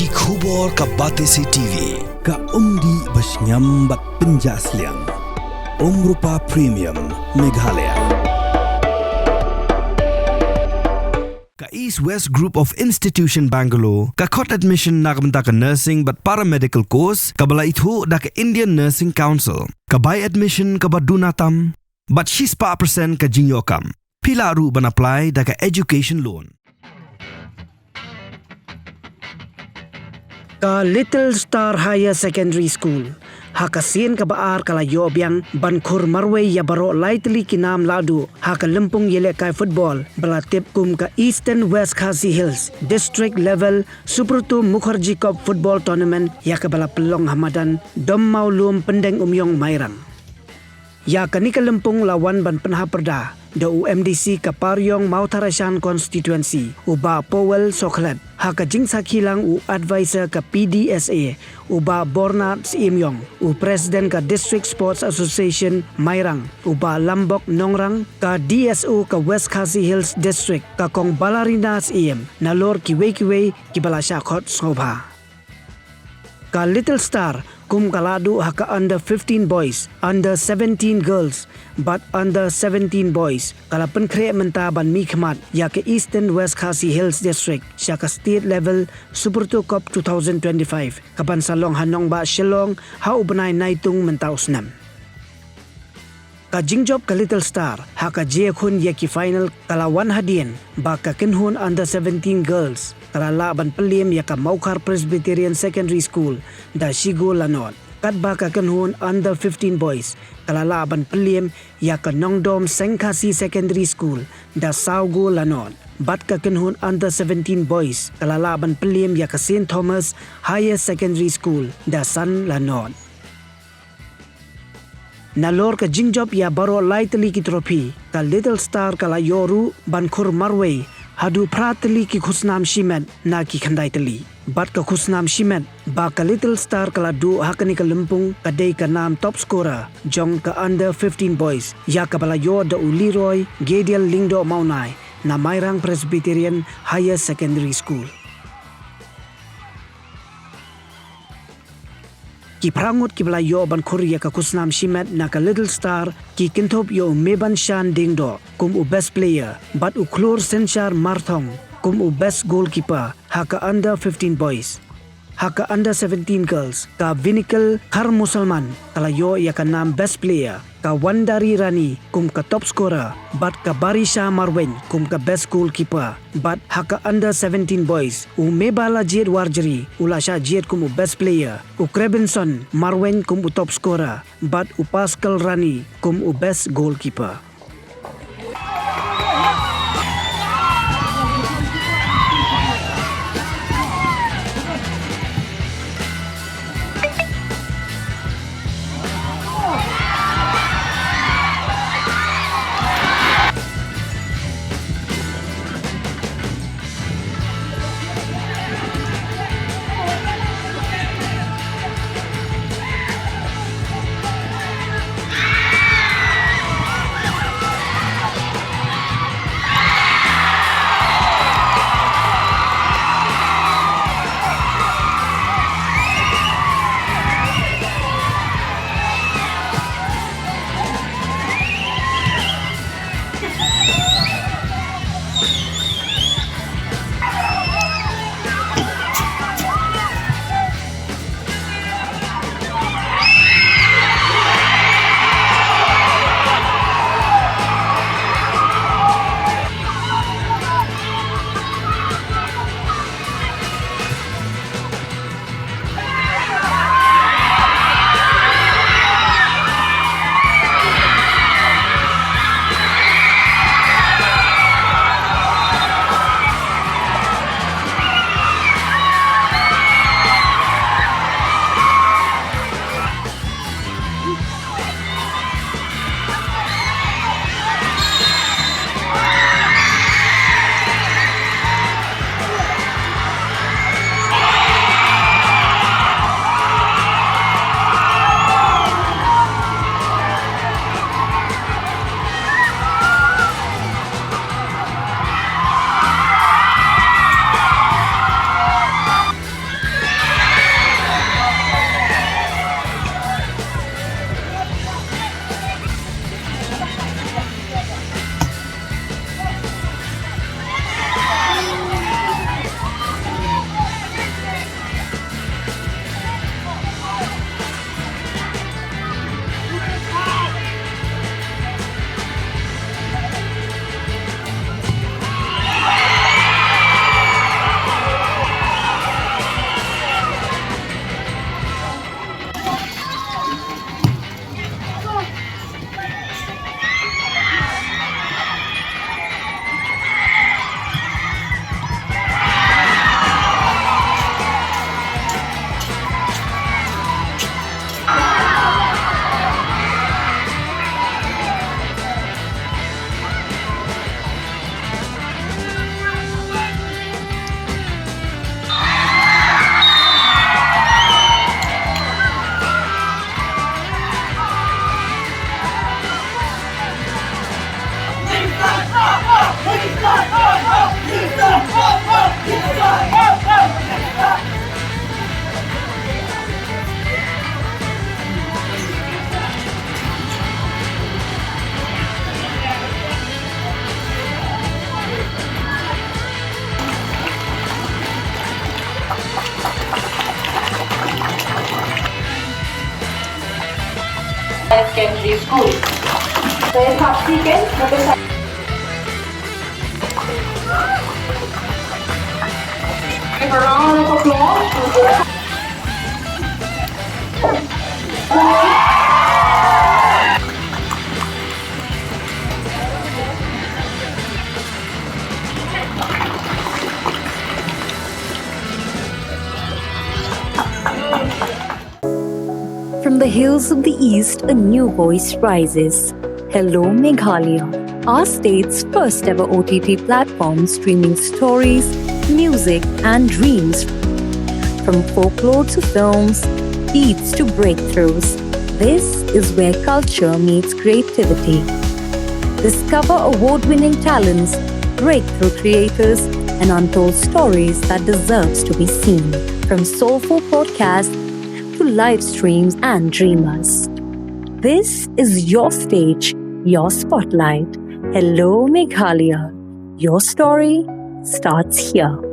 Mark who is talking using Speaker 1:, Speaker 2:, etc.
Speaker 1: Ki khubor ka Batesi TV.
Speaker 2: Ka umdi basnyambat penjaslian. Rupa Premium Meghalaya. Ka East West Group of Institution Bangalore, ka khot admission nakabenta ka nursing but paramedical course, ka bala itu da ka Indian Nursing Council. Ka buy admission ka badunatam, but she's pa percent ka jinyokam. Pila ru ban apply da ka education loan.
Speaker 3: Ka Little Star Higher Secondary School, hakasin ka baar kala yobyang ban Khur Marwei ya Baroh lightly kinam Lahduh, haka lempung yele kai football, bala tip kum ka Eastern West Khasi Hills, district level Subroto Cup football tournament, ya ka bala pelong hamadan, dom mau lum pendeng umyong mairang. Ya ka ni ka lempung lawan ban penha perda, da UMDC ka Paryong Mautarashan constituency, uba Powell Soklat, haka jingsa kilang u advisor ka PDSA, uba Bornat Imyong, u president ka District Sports Association Mairang, uba Lambok Nongrang, ka DSO ka West Khasi Hills District, ka kong Balarina Im, nalor kiwe ki balasya khot sobha. Ka Little Star, kum kaladu haka under 15 boys, under 17 girls, but under 17 boys. Kala penkre menta ban mi khmat ya ke Eastern West Khasi Hills District, syaka state level Subroto Cup 2025. Kapan salong hanong ba Shillong, ha ubenai naitung menta usnam. Ka jingjob ka Little Star, haka jekhun yaki final kalawan hadien, ba ka kinhun under 17 girls, kala laban pelim yaka Maukar Presbyterian Secondary School, da Shigo Lanot. Kat ba ka kinhun under 15 boys, kala laban pelim yaka Nongdom Sengkasi Secondary School, da Saugo Lanot. Bat ka kinhun under 17 boys, kala laban pelim yaka St. Thomas Higher Secondary School, da San Lanot. Nalor ka jingjob ya Baroh lightly ki trophy, ka Little Star kala yoru ban Khur Marwei, hadu pratli ki khusnam shimet na ki khandai tali. Bat ka khusnam shimet, ba ka Little Star kala du hakani ka lempung kadai ka nam top scorer, jong ka under 15 boys, ya ka bala yo da Uliroy, Gedial Lingdo Maunai, na Mairang Presbyterian Higher Secondary School. Ki prangut ki bala yo ban Khuriya ka kusnam shimet na ka Little Star ki kintop yo meban shan dingdo kum u best player, but u Khur Senchar Marthong kum u best goalkeeper, haka under 15 boys. Haka under 17 girls, ka Vinikal Khar Musalman kala yo ya ka nam best player, ka Wandari Rani kum ka top scorer, but ka Barisha Marwen kum ka best goalkeeper, but haka under 17 boys u Mebala Jed Warjari ulasha Jed kum u best player, u Krebinson Marwen kum u top scorer, but u Pascal Rani kum u best goalkeeper.
Speaker 4: Secondary School. Saya saksikan kebesaran. Give a round of applause to the
Speaker 5: From the hills of the east, a new voice rises. Hello, Meghalaya, our state's first ever OTT platform streaming stories, music, and dreams. From folklore to films, beats to breakthroughs, this is where culture meets creativity. Discover award-winning talents, breakthrough creators, and untold stories that deserves to be seen. From soulful podcasts to live streams and dreamers. This is your stage, your spotlight. Hello, Meghalaya. Your story starts here.